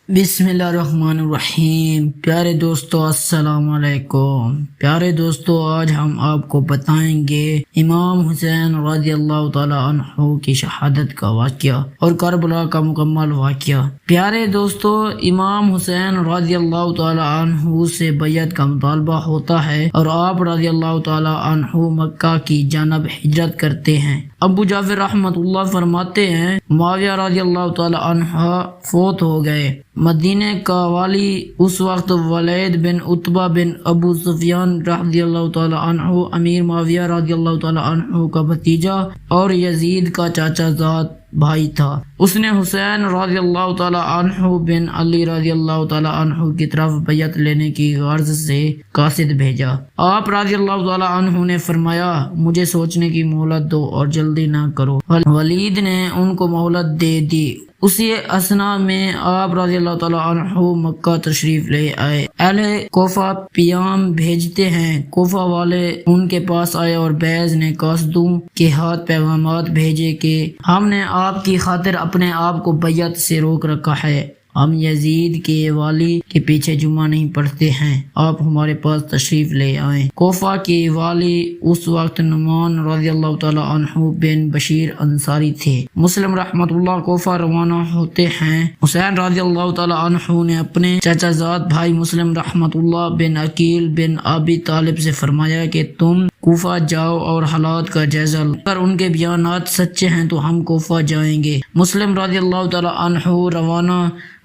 بسم اللہ الرحمن الرحیم۔ پیارے دوستو السلام علیکم۔ پیارے دوستو، آج ہم آپ کو بتائیں گے امام حسین رضی اللہ تعالی عنہ کی شہادت کا واقعہ اور کربلا کا مکمل واقعہ۔ پیارے دوستو، امام حسین رضی اللہ تعالی عنہ سے بیعت کا مطالبہ ہوتا ہے اور آپ رضی اللہ تعالی عنہ مکہ کی جانب ہجرت کرتے ہیں۔ ابو جعفر رحمۃ اللہ فرماتے ہیں معاویہ رضی اللہ تعالی عنہ فوت ہو گئے۔ مدینہ کا والی اس وقت ولید بن عتبہ بن ابو سفیان رضی اللہ تعالی عنہ امیر معاویہ رضی اللہ تعالی عنہ کا بھتیجا اور یزید کا چاچا زاد بھائی تھا۔ اس نے حسین رضی اللہ تعالی عنہ بن علی رضی اللہ تعالی عنہ کی طرف بیعت لینے کی غرض سے قاصد بھیجا۔ آپ رضی اللہ تعالی عنہ نے فرمایا مجھے سوچنے کی مہلت دو اور جلدی نہ کرو۔ ولید نے ان کو مہلت دے دی۔ اسی اثنا میں آپ رضی اللہ تعالی عنہ مکہ تشریف لے آئے۔ اہل کوفہ پیام بھیجتے ہیں۔ کوفہ والے ان کے پاس آئے اور بعض نے قاصدوں کے ہاتھ پیغامات بھیجے کہ ہم نے آپ کی خاطر اپنے آپ کو بیعت سے روک رکھا ہے، ہم یزید کے والی کے پیچھے جمعہ نہیں پڑھتے ہیں، آپ ہمارے پاس تشریف لے آئیں۔ کوفہ کے والی اس وقت نعمان رضی اللہ تعالی عنہ بن بشیر انصاری تھے۔ مسلم رحمۃ اللہ کوفہ روانہ ہوتے ہیں۔ حسین رضی اللہ تعالی عنہ نے اپنے چچا زاد بھائی مسلم رحمۃ اللہ بن عقیل بن ابی طالب سے فرمایا کہ تم کوفہ جاؤ اور حالات کا جائزہ لو، اگر ان کے بیانات سچے ہیں تو ہم کوفہ جائیں گے۔ مسلم رضی اللہ تعالی عنہ روانہ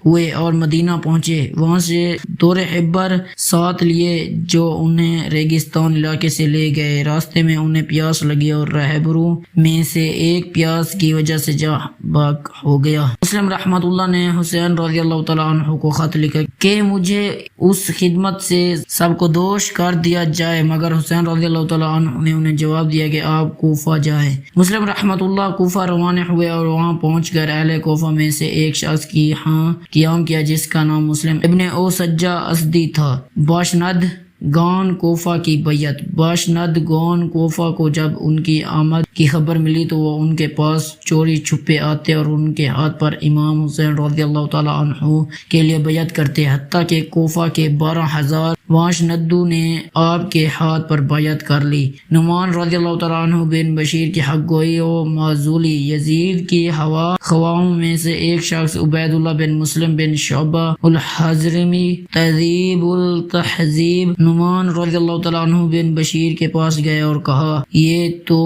ہوئے اور مدینہ پہنچے۔ وہاں سے دور حبر ساتھ لیے جو انہیں ریگستان علاقے سے لے گئے۔ راستے میں انہیں پیاس لگی اور رہبروں میں سے ایک پیاس کی وجہ سے جاں بحق ہو گیا۔ مسلم رحمۃ اللہ نے حسین رضی اللہ تعالی عنہ کو خط لکھا کہ مجھے اس خدمت سے سب کو دوش کر دیا جائے، مگر حسین رضی اللہ تعالی عنہ نے انہیں جواب دیا کہ آپ کوفہ جائیں۔ مسلم رحمۃ اللہ کوفہ روانہ ہوئے اور وہاں پہنچ کر اہل کوفہ میں سے ایک شخص کی قیام کیا جس کا نام مسلم ابن او سجا اسدی تھا۔ باشند گان کوفہ کی بیعت۔ باشند گان کوفہ کو جب ان کی آمد کی خبر ملی تو وہ ان کے پاس چوری چھپے آتے اور ان کے ہاتھ پر امام حسین رضی اللہ تعالی عنہ کے لیے بیعت کرتے، حتیٰ کہ کوفہ کے 12,000 واشندوں نے آپ کے ہاتھ پر بیعت کر لی۔ نعمان رضی اللہ تعالی عنہ بن بشیر کی حق گوئی و معزولی۔ یزید کی خواہوں میں سے ایک شخص عبید اللہ بن مسلم بن شعبہ الحضرمی تہذیب التہذیب نعمان رضی اللہ تعالی عنہ بن بشیر کے پاس گئے اور کہا یہ تو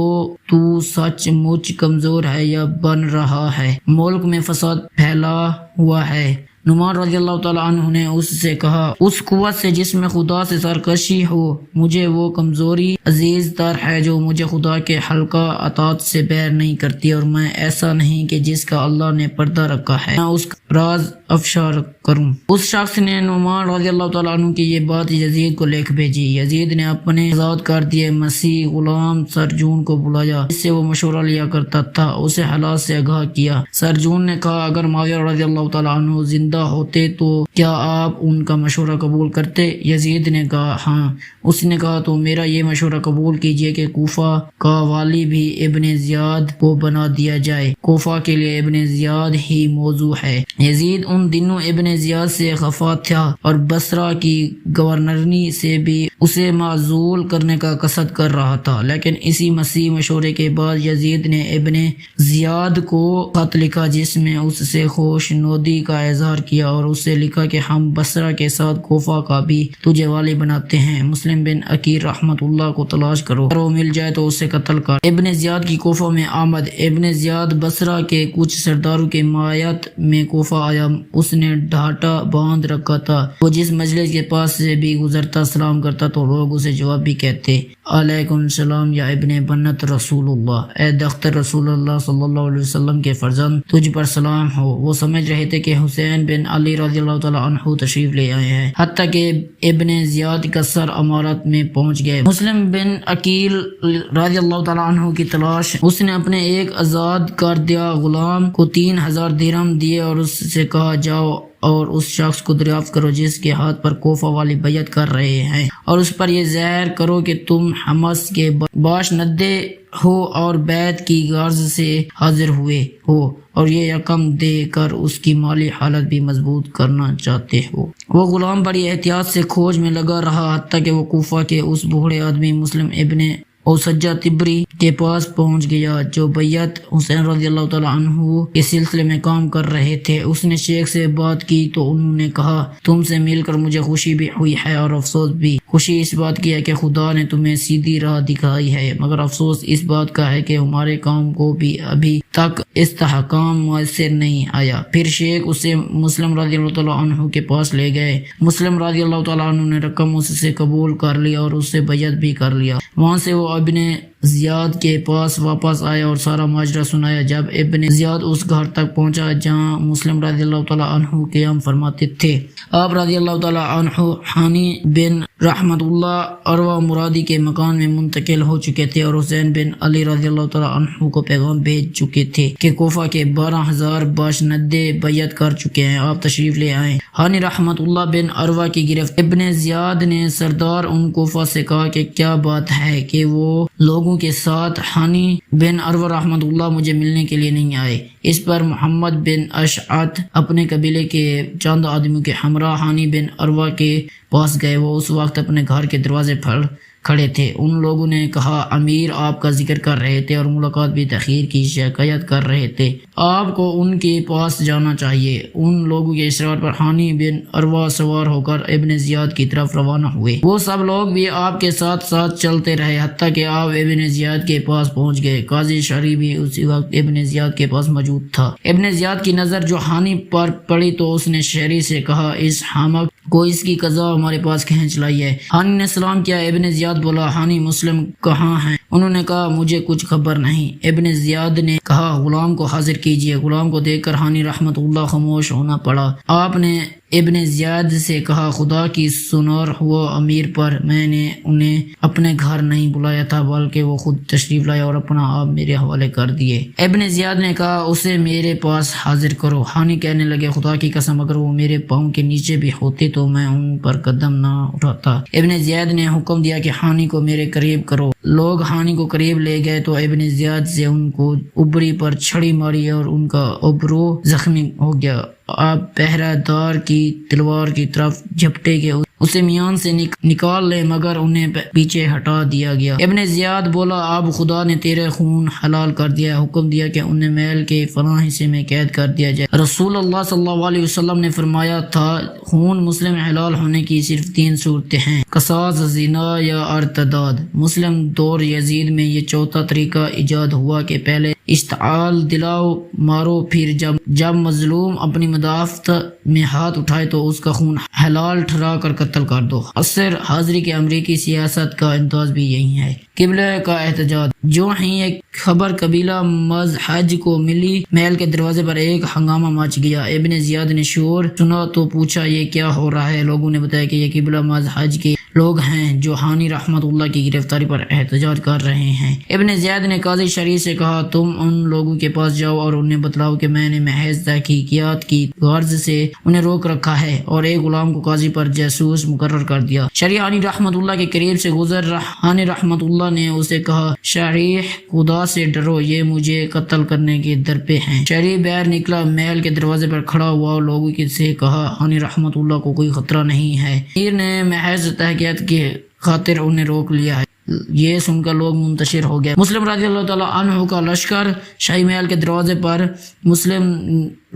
سچ مچ کمزور ہے یا بن رہا ہے، ملک میں فساد پھیلا ہوا ہے۔ نعمان رضی اللہ تعالی عنہ نے اس سے کہا اس قوت سے جس میں خدا سے سرکشی ہو، مجھے وہ کمزوری عزیز تر ہے جو مجھے خدا کے حلقہ اطاعت سے بیر نہیں کرتی، اور میں ایسا نہیں کہ جس کا اللہ نے پردہ رکھا ہے میں اس کا راز افشا کروں۔ اس شخص نے نعمان رضی اللہ تعالی عنہ کی یہ بات یزید کو لکھ بھیجی۔ یزید نے اپنے آزاد کر دیے مسیح غلام سرجون کو بلایا جس سے وہ مشورہ لیا کرتا تھا، اسے حالات سے آگاہ کیا۔ سرجون نے کہا اگر معاویہ رضی اللہ تعالی عنہ زندہ ہوتے تو کیا آپ ان کا مشورہ قبول کرتے؟ یزید نے کہا ہاں۔ اس نے کہا تو میرا یہ مشورہ قبول کیجئے کہ کوفہ کا والی بھی ابن زیاد کو بنا دیا جائے۔ کوفہ کے لیے ابن زیاد ہی موضوع ہے۔ یزید ان دنوں ابن زیاد سے خفا تھا اور بصرہ کی گورنرنی سے بھی اسے معزول کرنے کا قصد کر رہا تھا، لیکن اسی مسیح مشورے کے بعد یزید نے ابن زیاد کو خط لکھا جس میں اس سے خوش نودی کا اظہار کیا اور اسے لکھا کہ ہم بصرہ کے ساتھ کوفہ کا بھی تجھے والی بناتے ہیں، مسلم بن عقیل رحمۃ اللہ کو تلاش کرو، اگر وہ مل جائے تو اسے قتل کر۔ ابن زیاد کی کوفہ میں آمد۔ ابن زیاد بصرہ کے کچھ سرداروں کے مایت میں کوفہ آیا۔ اس نے ڈھاٹا باندھ رکھا تھا، وہ جس مجلس کے پاس سے بھی گزرتا سلام کرتا تو لوگ اسے جواب بھی کہتے علیکم السلام یا ابن بنت رسول اللہ، اے دختر رسول اللہ صلی اللہ علیہ وسلم کے فرزند تجھ پر سلام ہو۔ وہ سمجھ رہے تھے کہ حسین بن علی رضی اللہ تعالی عنہ تشریف لے آئے ہیں، حتیٰ کہ ابن زیاد کا سر امارت میں پہنچ گئے۔ مسلم بن عقیل رضی اللہ تعالی عنہ کی تلاش۔ اس نے اپنے ایک آزاد کردہ غلام کو 3,000 درہم دیے اور اس سے کہا جاؤ اور اس شخص کو دریافت کرو جس کے ہاتھ پر کوفہ والی بیعت کر رہے ہیں اور اس پر یہ ظاہر کرو کہ تم حمس کے باشندے ہو اور بیعت کی غرض سے حاضر ہوئے ہو اور یہ رقم دے کر اس کی مالی حالت بھی مضبوط کرنا چاہتے ہو۔ وہ غلام بڑی احتیاط سے کھوج میں لگا رہا حتیٰ کہ وہ کوفہ کے اس بوڑھے آدمی مسلم ابن اوسجہ تبری کے پاس پہنچ گیا جو بیعت حسین رضی اللہ تعالیٰ عنہ کے سلسلے میں کام کر رہے تھے۔ اس نے شیخ سے بات کی تو انہوں نے کہا تم سے مل کر مجھے خوشی بھی ہوئی ہے اور افسوس بھی۔ خوشی اس بات کی ہے کہ خدا نے تمہیں سیدھی راہ دکھائی ہے، مگر افسوس اس بات کا ہے کہ ہمارے کام کو بھی ابھی تک استحکام میسر نہیں آیا۔ پھر شیخ اسے مسلم رضی اللہ تعالیٰ عنہ کے پاس لے گئے۔ مسلم رضی اللہ تعالیٰ عنہ نے رقم اس سے قبول کر لیا اور اس سے بیعت بھی کر لیا۔ وہاں سے وہ ابن زیاد کے پاس واپس آیا اور سارا ماجرا سنایا۔ جب ابن زیاد اس گھر تک پہنچا جہاں مسلم رضی اللہ تعالیٰ عنہ قیام فرماتے تھے، آپ رضی اللہ تعالیٰ عنہ حانی بن رحمت اللہ عروہ مرادی کے مکان میں منتقل ہو چکے تھے اور حسین بن علی رضی اللہ تعالیٰ عنہ کو پیغام بھیج چکے تھے کہ کوفہ کے 12,000 باشندے بیعت کر چکے ہیں، آپ تشریف لے آئیں۔ حانی رحمت اللہ بن عروہ کی گرفت۔ ابن زیاد نے سردار ان کوفہ سے کہا کہ کیا بات ہے کہ وہ لوگوں کے ساتھ حانی بن عروہ رحمت اللہ مجھے ملنے کے لیے نہیں آئے۔ اس پر محمد بن اشعث اپنے قبیلے کے چند آدمیوں کے ہمراہ حانی بن عروہ کے پاس گئے۔ وہ اس وقت اپنے گھر کے دروازے پر کھڑے تھے۔ ان لوگوں نے کہا امیر آپ کا ذکر کر رہے تھے اور ملاقات بھی تاخیر کی شکایت کر رہے تھے، آپ کو ان کے پاس جانا چاہیے۔ ان لوگوں کے اصرار پر حانی بن عروہ سوار ہو کر ابن زیاد کی طرف روانہ ہوئے۔ وہ سب لوگ بھی آپ کے ساتھ ساتھ چلتے رہے حتیٰ کہ آپ ابن زیاد کے پاس پہنچ گئے۔ قاضی شرعی بھی اسی وقت ابن زیاد کے پاس موجود تھا۔ ابن زیاد کی نظر جو حانی پر پڑی تو اس نے شہری سے کہا اس حمق کو اس کی قضا ہمارے پاس کھینچ لائی ہے۔ حانی نے سلام کیا۔ ابن زیاد بولا حانی مسلم کہاں ہیں؟ انہوں نے کہا مجھے کچھ خبر نہیں۔ ابن زیاد نے کہا غلام کو حاضر کیجیے۔ غلام کو دیکھ کر حانی رحمت اللہ خاموش ہونا پڑا۔ آپ نے ابن زیاد سے کہا خدا کی سنار ہوا امیر پر میں نے انہیں اپنے گھر نہیں بلایا تھا بلکہ وہ خود تشریف لائے اور اپنا آپ میرے حوالے کر دیے۔ ابن زیاد نے کہا اسے میرے پاس حاضر کرو۔ حانی کہنے لگے خدا کی قسم اگر وہ میرے پاؤں کے نیچے بھی ہوتے تو میں ان پر قدم نہ اٹھاتا۔ ابن زیاد نے حکم دیا کہ حانی کو میرے قریب کرو۔ لوگ حانی کو قریب لے گئے تو ابن زیاد سے ان کو اوپری پر چھڑی ماری اور ان کا ابرو زخمی ہو گیا۔ آپ پہرہ دار کی تلوار کی طرف جھپٹے کے اسے میان سے نکال لے مگر انہیں پیچھے ہٹا دیا گیا۔ ابن زیاد بولا اب خدا نے تیرے خون حلال کر دیا، حکم دیا کہ انہیں محل کے فلاں حصے میں قید کر دیا جائے۔ رسول اللہ صلی اللہ علیہ وسلم نے فرمایا تھا خون مسلم حلال ہونے کی صرف 3 صورتیں ہیں، قصاص، زنا یا ارتداد۔ مسلم دور یزید میں یہ چوتھا طریقہ ایجاد ہوا کہ پہلے اشتعال دلاؤ مارو، پھر جب مظلوم اپنی مدافعت میں ہاتھ اٹھائے تو اس کا خون حلال ٹھہرا کر قتل کر دو۔ عصر حاضری کے امریکی سیاست کا انداز بھی یہی ہے۔ قبلہ کا احتجاج۔ جو ہی ایک خبر قبیلہ مزحج کو ملی محل کے دروازے پر ایک ہنگامہ مچ گیا۔ ابن زیاد نے شور سنا تو پوچھا یہ کیا ہو رہا ہے؟ لوگوں نے بتایا کہ یہ قبلہ مزحج کے لوگ ہیں جو حانی رحمت اللہ کی گرفتاری پر احتجاج کر رہے ہیں۔ ابن زیاد نے قاضی شرعی سے کہا تم ان لوگوں کے پاس جاؤ اور انہیں بتلاؤ کہ میں نے محض تحقیقات کی غرض سے انہیں روک رکھا ہے اور ایک غلام کو قاضی پر جاسوس مقرر کر دیا۔ شرعی حانی رحمت اللہ کے قریب سے گزر حانی رحمت اللہ نے اسے کہا شرعی خدا سے ڈرو، یہ مجھے قتل کرنے کے در پہ ہیں۔ شرعی باہر نکلا، محل کے دروازے پر کھڑا ہوا اور لوگوں سے کہا حانی رحمت اللہ کو کوئی خطرہ نہیں ہے، امیر نے محض تحقیقات کی خاطر انہیں روک لیا ہے۔ یہ سن کر لوگ منتشر ہو گئے۔ مسلم رضی اللہ تعالیٰ عنہ کا لشکر شاہی محل کے دروازے پر مسلم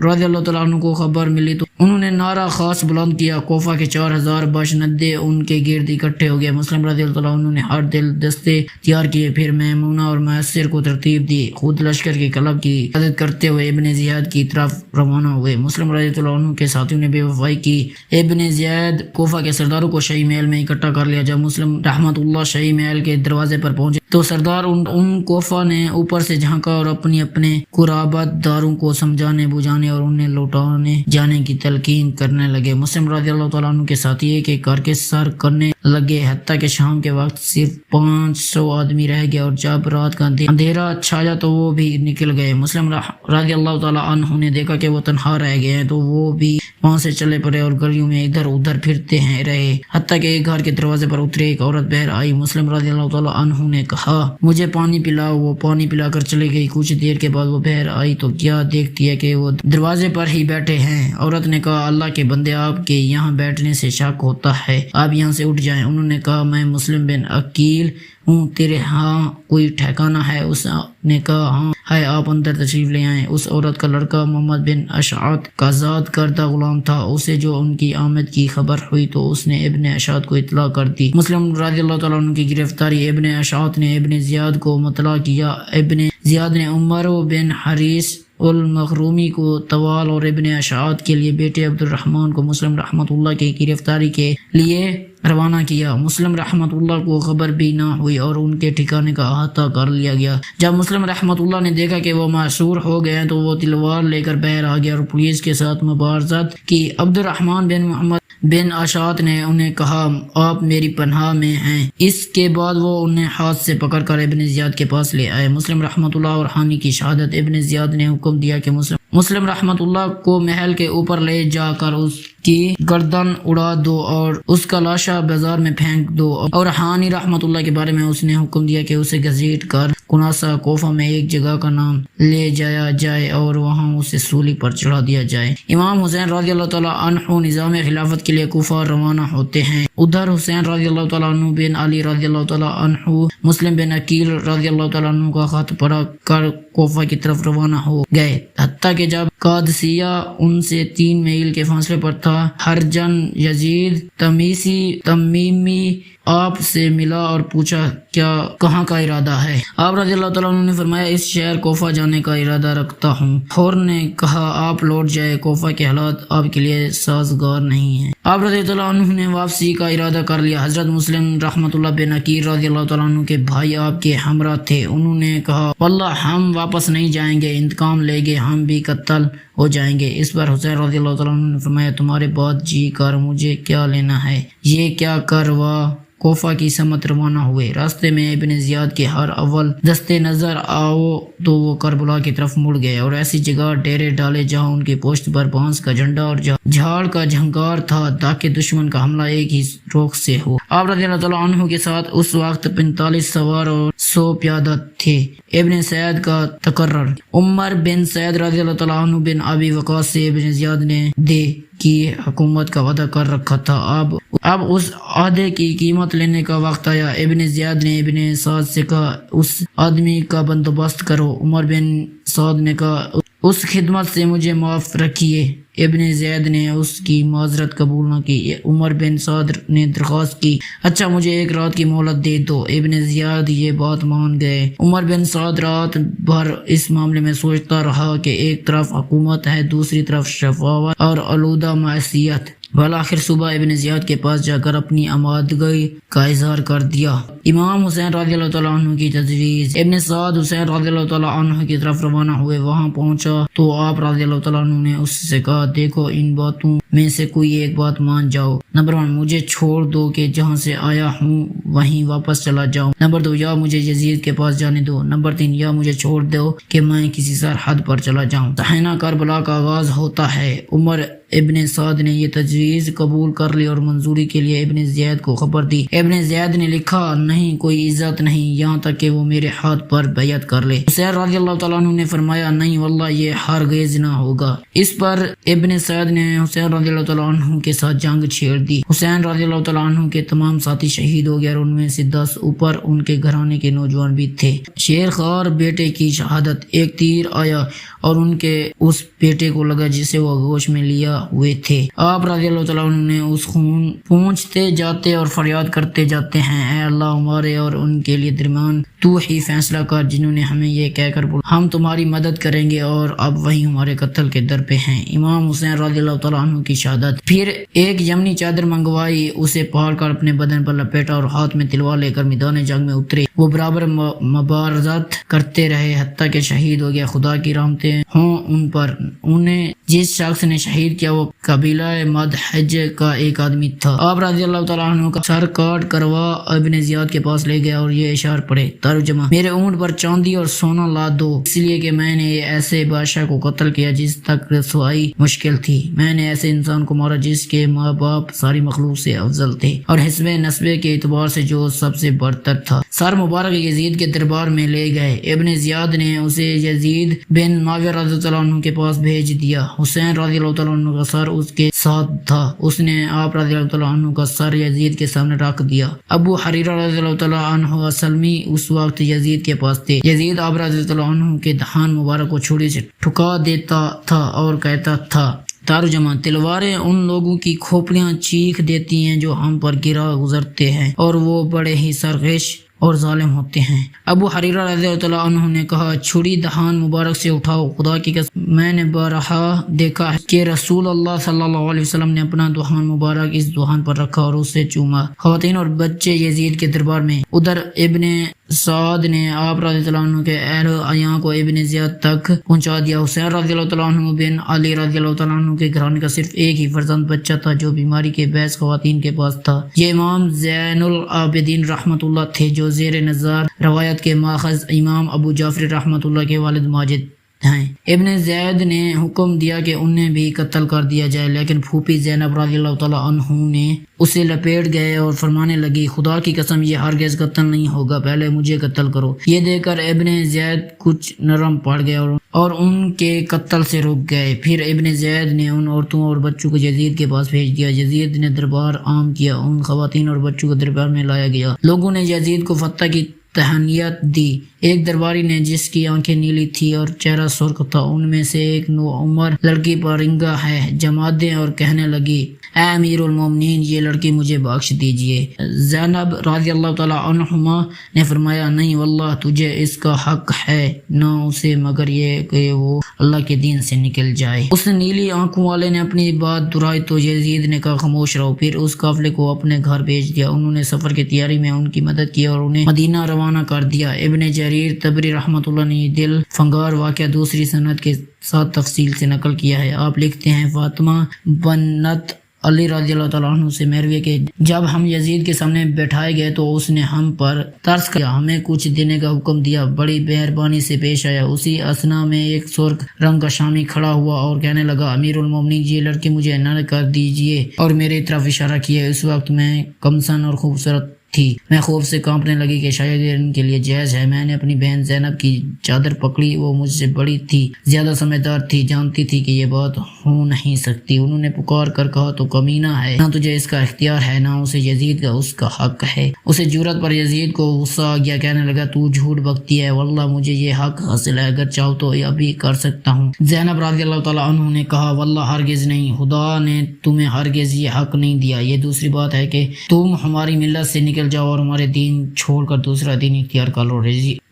رضی اللہ تعالیٰ عنہ کو خبر ملی تو انہوں نے نعرہ خاص بلند کیا۔ کوفہ کے 4000 باشندے ان کے گرد اکٹھے ہو گئے۔ مسلم رضی اللہ تعالیٰ عنہ نے ہر دل دستے تیار کیے، پھر میمونہ اور میسر کو ترتیب دی، خود لشکر کے قلب کی عدد کرتے ہوئے ابن زیاد کی طرف روانہ ہوئے۔ مسلم رضی اللہ عنہ کے ساتھیوں نے بے وفائی کی۔ ابن زیاد کوفہ کے سرداروں کو شاہی محل میں اکٹھا کر لیا۔ جب مسلم رحمت اللہ شاہی محل کے دروازے پر پہنچے تو سردار ان کوفہ نے اوپر سے جھانکا اور اپنے قرابت داروں کو سمجھانے بجھانے اور انہیں لوٹانے جانے کی تلقین کرنے لگے۔ مسلم رضی اللہ تعالیٰ عنہ کے ساتھی ایک ایک کر کے سر کرنے لگے حتیٰ کہ شام کے وقت صرف 500 آدمی رہ گئے، اور جب رات کا اندھیرا چھایا تو وہ بھی نکل گئے۔ مسلم رضی اللہ تعالیٰ عنہ نے دیکھا کہ وہ تنہا رہ گئے ہیں تو وہ بھی وہاں سے چلے پڑے اور گلیوں میں ادھر ادھر پھرتے رہے، حتیٰ کہ ایک گھر کے دروازے پر اترے ایک عورت باہر آئی۔ مسلم رضی اللہ تعالیٰ عنہ نے کہا مجھے پانی پلاؤ، وہ پانی پلا کر چلی گئی۔ کچھ دیر کے بعد وہ باہر آئی تو کیا دیکھتی ہے کہ وہ دروازے پر ہی بیٹھے ہیں۔ عورت نے کہا اللہ کے بندے، آپ کے یہاں بیٹھنے سے شک ہوتا ہے، آپ یہاں سے اٹھ جائیں۔ انہوں نے کہا میں مسلم بن عقیل ہوں، تیرے ہاں کوئی ٹھکانہ ہے؟ اس نے کہا ہاں ہے، آپ اندر تشریف لے آئیں۔ اس عورت کا لڑکا محمد بن اشعث کا آزاد کردہ غلام تھا۔ اسے جو ان کی آمد کی خبر ہوئی تو اس نے ابن اشعث کو اطلاع کر دی۔ مسلم رضی اللہ تعالیٰ عنہ کی گرفتاری۔ ابن اشعث نے ابن زیاد کو مطلع کیا۔ ابن زیاد نے عمر بن حریث المخرومی کو طوال اور ابن اشعث کے لیے بیٹے عبد الرحمن کو مسلم رحمۃ اللہ کی گرفتاری کے لیے روانہ کیا۔ مسلم رحمۃ اللہ کو خبر بھی نہ ہوئی اور ان کے ٹھکانے کا احاطہ کر لیا گیا۔ جب مسلم رحمۃ اللہ نے دیکھا کہ وہ معصور ہو گئے تو وہ تلوار لے کر باہر آ گیا اور پولیس کے ساتھ مبارزت کی۔ عبد الرحمن بن محمد بن اشعث نے انہیں کہا آپ میری پناہ میں ہیں۔ اس کے بعد وہ انہیں ہاتھ سے پکڑ کر ابن زیاد کے پاس لے آئے۔ مسلم رحمۃ اللہ اور حانی کی شہادت۔ ابن زیاد نے حکم دیا کہ مسلم رحمۃ اللہ کو محل کے اوپر لے جا کر اس کی گردن اڑا دو اور اس کا لاشا بازار میں پھینک دو، اور حانی رحمۃ اللہ کے بارے میں اس نے حکم دیا کہ اسے گھسیٹ کر کناسہ کوفہ میں ایک جگہ کا نام لے جایا جائے اور وہاں اسے سولی پر چڑھا دیا جائے۔ امام حسین رضی اللہ تعالیٰ عنہ نظام خلافت کے لیے کوفہ روانہ ہوتے ہیں۔ ادھر حسین رضی اللہ تعالیٰ عنہ بن علی رضی اللہ تعالیٰ عنہ مسلم بن عقیل رضی اللہ تعالیٰ عنہ کا خط پڑھ کر کوفہ کی طرف روانہ ہو گئے، حتیٰ کہ جب قادسیہ ان سے 3 میل کے فاصلے پر تھا، ہرجن یزید تمیمی آپ سے ملا اور پوچھا کیا کہاں کا ارادہ ہے؟ آپ رضی اللہ تعالیٰ عنہ نے فرمایا اس شہر کوفہ جانے کا ارادہ رکھتا ہوں۔ فور نے کہا آپ لوٹ جائے، کوفہ کے حالات آپ کے لیے سازگار نہیں ہیں۔ آپ رضی اللہ عنہ نے واپسی کا ارادہ کر لیا۔ حضرت مسلم رحمۃ اللہ بن عقیل رضی اللہ تعالیٰ عنہ کے بھائی آپ کے ہمراہ تھے۔ انہوں نے کہا واللہ ہم واپس نہیں جائیں گے، انتقام لیں گے، ہم بھی قتل ہو جائیں گے۔ اس پر حسین رضی اللہ تعالیٰ عنہ نے فرمایا تمہارے بات جی کر مجھے کیا لینا ہے، یہ کیا کر وا کوفہ کی سمت روانہ ہوئے۔ راستے میں ابن زیاد کے ہر اول دستے نظر آؤ تو وہ کربلا کی طرف مڑ گئے اور ایسی جگہ ڈیرے ڈالے جہاں ان کی پشت پر بانس کا جھنڈا اور جھاڑ کا جھنکار تھا تاکہ دشمن کا حملہ ایک ہی رخ سے ہو۔ آپ رضی اللہ تعالیٰ عنہ کے ساتھ اس وقت 45 سوار اور 100 پیادہ تھے۔ ابن سعید کا تقرر۔ عمر بن سعید رضی اللہ تعالیٰ عنہ بن ابی وقاص سے ابن زیاد نے دے کی حکومت کا وعدہ کر رکھا تھا۔ اب اس عہدے کی قیمت لینے کا وقت آیا۔ ابن زیاد نے ابن سعد سے کہا اس آدمی کا بندوبست کرو۔ عمر بن سعد نے کہا اس خدمت سے مجھے معاف رکھیے۔ ابن زید نے اس کی معذرت قبول نہ کی۔ عمر بن سعد نے درخواست کی اچھا مجھے 1 رات کی مہلت دے دو۔ ابن زیاد یہ بات مان گئے۔ عمر بن سعد رات بھر اس معاملے میں سوچتا رہا کہ ایک طرف حکومت ہے، دوسری طرف شفاوت اور آلودہ معصیت۔ بالآخر صبح ابن زیاد کے پاس جا کر اپنی آمادگی کا اظہار کر دیا۔ امام حسین رضی اللہ تعالیٰ عنہ کی تجویز۔ ابن سعد حسین رضی اللہ تعالیٰ عنہ کی طرف روانہ ہوئے۔ وہاں پہنچا تو آپ رضی اللہ تعالیٰ عنہ نے اس سے کہا دیکھو ان باتوں میں سے کوئی ایک بات مان جاؤ۔ نمبر 1 مجھے چھوڑ دو کہ جہاں سے آیا ہوں وہیں واپس چلا جاؤں۔ نمبر 2 یا مجھے یزید کے پاس جانے دو۔ نمبر 3 یا مجھے چھوڑ دو کہ میں کسی سرحد پر چلا جاؤں۔ صحنہ کربلا کا آغاز ہوتا ہے۔ عمر ابن سعد نے یہ تجویز قبول کر لی اور منظوری کے لیے ابن زید کو خبر دی۔ ابن زید نے لکھا نہیں کوئی عزت نہیں یہاں تک کہ وہ میرے ہاتھ پر بیعت کر لے۔ حسین رضی اللہ تعالیٰ عنہ نے فرمایا نہیں واللہ یہ ہرگز نہ ہوگا۔ اس پر ابن سعد نے حسین رضی اللہ تعالیٰ عنہ کے ساتھ جنگ چھیڑ دی۔ حسین رضی اللہ تعالیٰ عنہ کے تمام ساتھی شہید ہو گئے اور ان میں سے 10 اوپر ان کے گھرانے کے نوجوان بھی تھے۔ شیر خوار بیٹے کی شہادت۔ ایک تیر آیا اور ان کے اس بیٹے کو لگا جسے وہ گوش میں لیا ہوئے تھے۔ آپ رضی اللہ تعالیٰ عنہ نے اس خون پونچھتے جاتے اور فریاد کرتے جاتے ہیں اے اللہ ہمارے اور ان کے لیے درمیان تو ہی فیصلہ کر جنہوں نے ہمیں یہ کہہ کر بولا ہم تمہاری مدد کریں گے اور اب وہی ہمارے قتل کے در پہ ہیں۔ امام حسین رضی اللہ تعالیٰ عنہ کی شہادت۔ پھر ایک یمنی چادر منگوائی، اسے پھاڑ کر اپنے بدن پر لپیٹا اور ہاتھ میں تلوار لے کر میدان جنگ میں اترے۔ وہ برابر مبارزت کرتے رہے حتیٰ کہ شہید ہو گیا۔ خدا کی رحمت کرتے ہوں ان پر۔ انہیں جس شخص نے شہید کیا وہ قبیلہ مدحج کا ایک آدمی تھا۔ آپ رضی اللہ تعالیٰ عنہ کا سر کاٹ کروا ابن زیاد کے پاس لے گیا اور یہ اشعار پڑھے۔ ترجمہ: میرے اونٹ پر چاندی اور سونا لاد دو، اس لیے کہ میں نے ایسے بادشاہ کو قتل کیا جس تک رسوائی مشکل تھی۔ میں نے ایسے انسان کو مارا جس کے ماں باپ ساری مخلوق سے افضل تھے اور حسب نسبے کے اعتبار سے جو سب سے برتر تھا۔ سر مبارک یزید کے دربار میں لے گئے۔ ابن زیاد نے اسے یزید بن معاویہ رضی اللہ عنہ کے پاس بھیج دیا۔ حسین رضی اللہ تعالیٰ عنہ کا سر اس کے ساتھ تھا۔ اس نے آپ رضی اللہ تعالیٰ عنہ کا سر یزید کے سامنے رکھ دیا۔ ابو حریرہ رضی اللہ تعالیٰ عنہ اسلمی اس وقت یزید کے پاس تھے۔ یزید آپ رضی اللہ عنہ کے دہان مبارک کو چھری سے ٹھکا دیتا تھا اور کہتا تھا۔ ترجمہ: تلواریں ان لوگوں کی کھوپڑیاں چیخ دیتی ہیں جو ہم پر گرا گزرتے ہیں اور وہ بڑے ہی سرکش اور ظالم ہوتے ہیں۔ ابو حریرہ رضی اللہ عنہ نے کہا، چھری دہان مبارک سے اٹھاؤ، خدا کی قسم میں نے بارہا دیکھا ہے کہ رسول اللہ صلی اللہ علیہ وسلم نے اپنا دہان مبارک اس دہان پر رکھا اور اسے چوما۔ خواتین اور بچے یزید کے دربار میں۔ ادھر ابن سعد نے آپ رضی اللہ عنہ کے اہل عیاں کو ابن زیاد تک پہنچا دیا۔ حسین رضی اللہ عنہ بن علی رضی اللہ عنہ کے گھرانے کا صرف ایک ہی فرزند بچہ تھا جو بیماری کے باعث خواتین کے پاس تھا۔ یہ امام زین العابدین رحمۃ اللہ تھے جو زیر نظر روایت کے ماخذ امام ابو جعفر رحمۃ اللہ کے والد ماجد ہیں۔ ابن زید نے حکم دیا کہ انہیں بھی قتل کر دیا جائے، لیکن پھوپھی زینب رضی اللہ تعالیٰ عنہ نے اسے لپیٹ گئے اور فرمانے لگی، خدا کی قسم یہ ہرگز قتل نہیں ہوگا، پہلے مجھے قتل کرو۔ یہ دیکھ کر ابن زید کچھ نرم پڑ گئے اور ان کے قتل سے رک گئے۔ پھر ابن زید نے ان عورتوں اور بچوں کو یزید کے پاس بھیج دیا۔ یزید نے دربار عام کیا، ان خواتین اور بچوں کو دربار میں لایا گیا۔ لوگوں نے یزید کو فتح کی تہنیت دی۔ ایک درباری نے جس کی آنکھیں نیلی تھی اور چہرہ سرخ تھا، ان میں سے ایک نوعمر لڑکی پرنگا ہے، جما دیں، اور کہنے لگی، اے امیر المومنین یہ لڑکی مجھے بخش دیجئے۔ زینب رضی اللہ تعالی عنہما نے فرمایا، نہیں واللہ تجھے اس کا حق ہے نہ اسے، مگر یہ کہ وہ اللہ کے دین سے نکل جائے۔ اس نیلی آنکھوں والے نے اپنی بات دہرائی تو یزید نے کہا، خاموش رہو۔ پھر اس قافلے کو اپنے گھر بھیج دیا۔ انہوں نے سفر کی تیاری میں ان کی مدد کی اور انہیں مدینہ روانہ کر دیا۔ ابن جریر طبری رحمۃ اللہ نے دل فنگار واقعہ دوسری سند کے ساتھ تفصیل سے نقل کیا ہے۔ آپ لکھتے ہیں، فاطمہ بنت علی رضی اللہ تعالیٰ عنہ سے مروی کہ جب ہم یزید کے سامنے بیٹھائے گئے تو اس نے ہم پر ترس کیا، ہمیں کچھ دینے کا حکم دیا، بڑی مہربانی سے پیش آیا۔ اسی اثنا میں ایک سرخ رنگ کا شامی کھڑا ہوا اور کہنے لگا، امیر المومنین یہ لڑکی مجھے نہ کر دیجئے، اور میری طرف اشارہ کیا۔ اس وقت میں کمسن اور خوبصورت تھی۔ میں خوف سے کانپنے لگی کہ شاید یہ ان کے لیے جائز ہے۔ میں نے اپنی بہن زینب کی چادر پکڑی، وہ مجھ سے بڑی تھی، زیادہ سمجھدار تھی، جانتی تھی کہ یہ بات ہو نہیں سکتی۔ انہوں نے پکار کر کہا، تو کمینہ ہے، نہ تجھے اس کا اختیار ہے نہ اسے یزید کا اس کا حق ہے۔ اسے جرأت پر یزید کو غصہ آ گیا، کہنے لگا، تو جھوٹ بکتی ہے، واللہ مجھے یہ حق حاصل ہے، اگر چاہو تو ابھی کر سکتا ہوں۔ زینب رضی اللہ تعالیٰ عنہ نے کہا، واللہ ہرگز نہیں، خدا نے تمہیں ہرگز یہ حق نہیں دیا۔ یہ دوسری بات ہے کہ تم ہماری ملت سے نکل جاؤ اور ہمارے دین چھوڑ کر دوسرا دین اختیار کر لو۔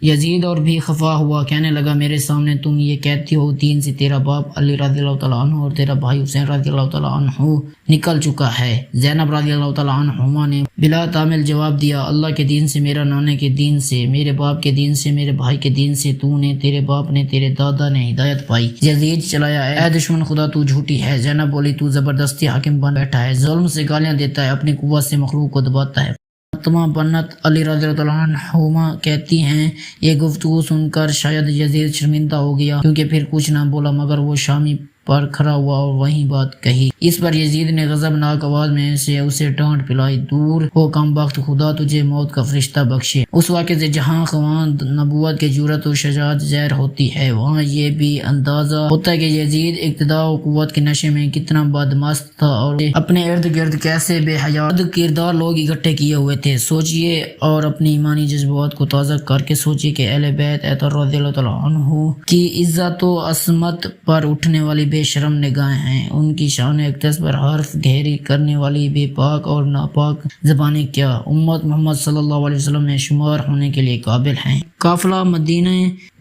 یزید اور بھی خفا ہوا، کہنے لگا، میرے سامنے تم یہ کہتی ہو دین سے تیرا باپ علی رضی اللہ تعالیٰ عنہ اور تیرا بھائی حسین رضی اللہ تعالیٰ عنہ نکل چکا ہے۔ زینب رضی اللہ تعالیٰ عنہما نے بلا تعمیل جواب دیا، اللہ کے دین سے، میرا نانے کے دین سے، میرے باپ کے دین سے، میرے بھائی کے دین سے تو نے، تیرے باپ نے، تیرے دادا نے ہدایت پائی۔ یزید چلایا، اے دشمن خدا تو جھوٹی ہے۔ زینب بولی، تو زبردستی حاکم بن بیٹھا ہے، ظلم سے گالیاں دیتا ہے، اپنی قوت سے مخلوق کو دباتا ہے۔ فاطمہ بنت علی رضی اللہ عنہما کہتی ہیں، یہ گفتگو سن کر شاید یزید شرمندہ ہو گیا، کیونکہ پھر کچھ نہ بولا، مگر وہ شامی پر کھڑا ہوا اور وہی بات کہی۔ اس پر یزید نے غضبناک آواز میں سے اسے ڈانٹ پلائی، دور ہو کم بخت، خدا تجھے موت کا فرشتہ بخشے۔ اس واقعے سے جہاں خواند نبوت کے جرأت و شجاعت ظاہر ہوتی ہے، وہاں یہ بھی اندازہ ہوتا ہے کہ یزید اقتداء و قوت کے نشے میں کتنا بدمست تھا اور اپنے ارد گرد کیسے بے حیا کردار لوگ اکٹھے کیے ہوئے تھے۔ سوچئے اور اپنی ایمانی جذبات کو تازہ کر کے سوچئے کہ اہل بیت رضی اللہ تعالیٰ عنہ کی عزت و عصمت پر اٹھنے والی بے شرم نگاہیں ہیں، ان کی شان اقدس پر حرف گہری کرنے والی بے پاک اور ناپاک زبانیں کیا امت محمد صلی اللہ علیہ وسلم میں شمار ہونے کے لیے قابل ہیں۔ قافلہ مدینہ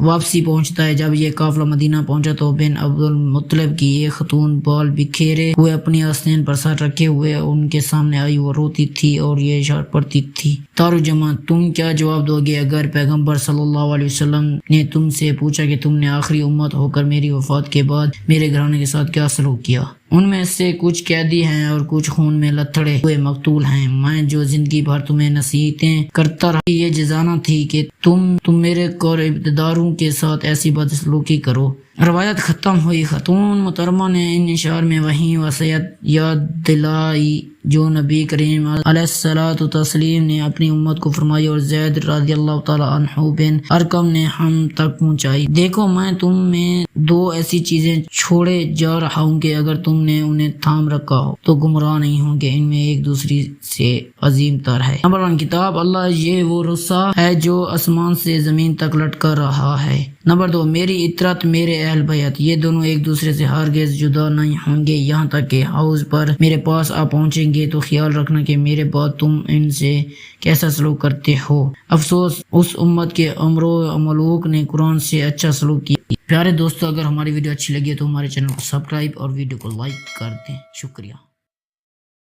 واپسی پہنچتا ہے۔ جب یہ قافلہ مدینہ پہنچا تو بن عبد المطلب کی ایک خاتون بال بکھیرے ہوئے اپنی آستین پر سر رکھے ہوئے ان کے سامنے آئی۔ وہ روتی تھی اور یہ اشار پڑتی تھی، ترجمہ: تم کیا جواب دو گے اگر پیغمبر صلی اللہ علیہ وسلم نے تم سے پوچھا کہ تم نے آخری امت ہو کر میری وفات کے بعد میرے گھرانے کے ساتھ کیا سلوک کیا؟ ان میں سے کچھ قیدی ہیں اور کچھ خون میں لتھڑے ہوئے مقتول ہیں۔ میں جو زندگی بھر تمہیں نصیحتیں کرتا رہا یہ جزانا تھی کہ تم میرے اور ابتداروں کے ساتھ ایسی بدسلوکی کرو۔ روایت ختم ہوئی۔ خاتون محترمہ نے ان اشعار میں وہی وصیت یاد دلائی جو نبی کریم علیہ الصلوۃ والتسلیم نے اپنی امت کو فرمائی اور زید رضی اللہ تعالی عنہ بن ارقم نے ہم تک پہنچائی۔ دیکھو میں تم میں دو ایسی چیزیں چھوڑے جا رہا ہوں کہ اگر تم نے انہیں تھام رکھا ہو تو گمراہ نہیں ہوں گے۔ ان میں ایک دوسری سے عظیم تر ہے۔ نمبر 1 کتاب اللہ، یہ وہ رسا ہے جو آسمان سے زمین تک لٹکا رہا ہے۔ نمبر 2 میری اطرت، میرے اہل بیت، یہ دونوں ایک دوسرے سے ہرگز جدا نہیں ہوں گے یہاں تک کہ حوض پر میرے پاس آ پہنچیں گے، تو خیال رکھنا کہ میرے بعد تم ان سے کیسا سلوک کرتے ہو۔ افسوس اس امت کے امرو ملوک نے قرآن سے اچھا سلوک کیا۔ پیارے دوستو، اگر ہماری ویڈیو اچھی لگی تو ہمارے چینل کو سبسکرائب اور ویڈیو کو لائک کر دیں۔ شکریہ۔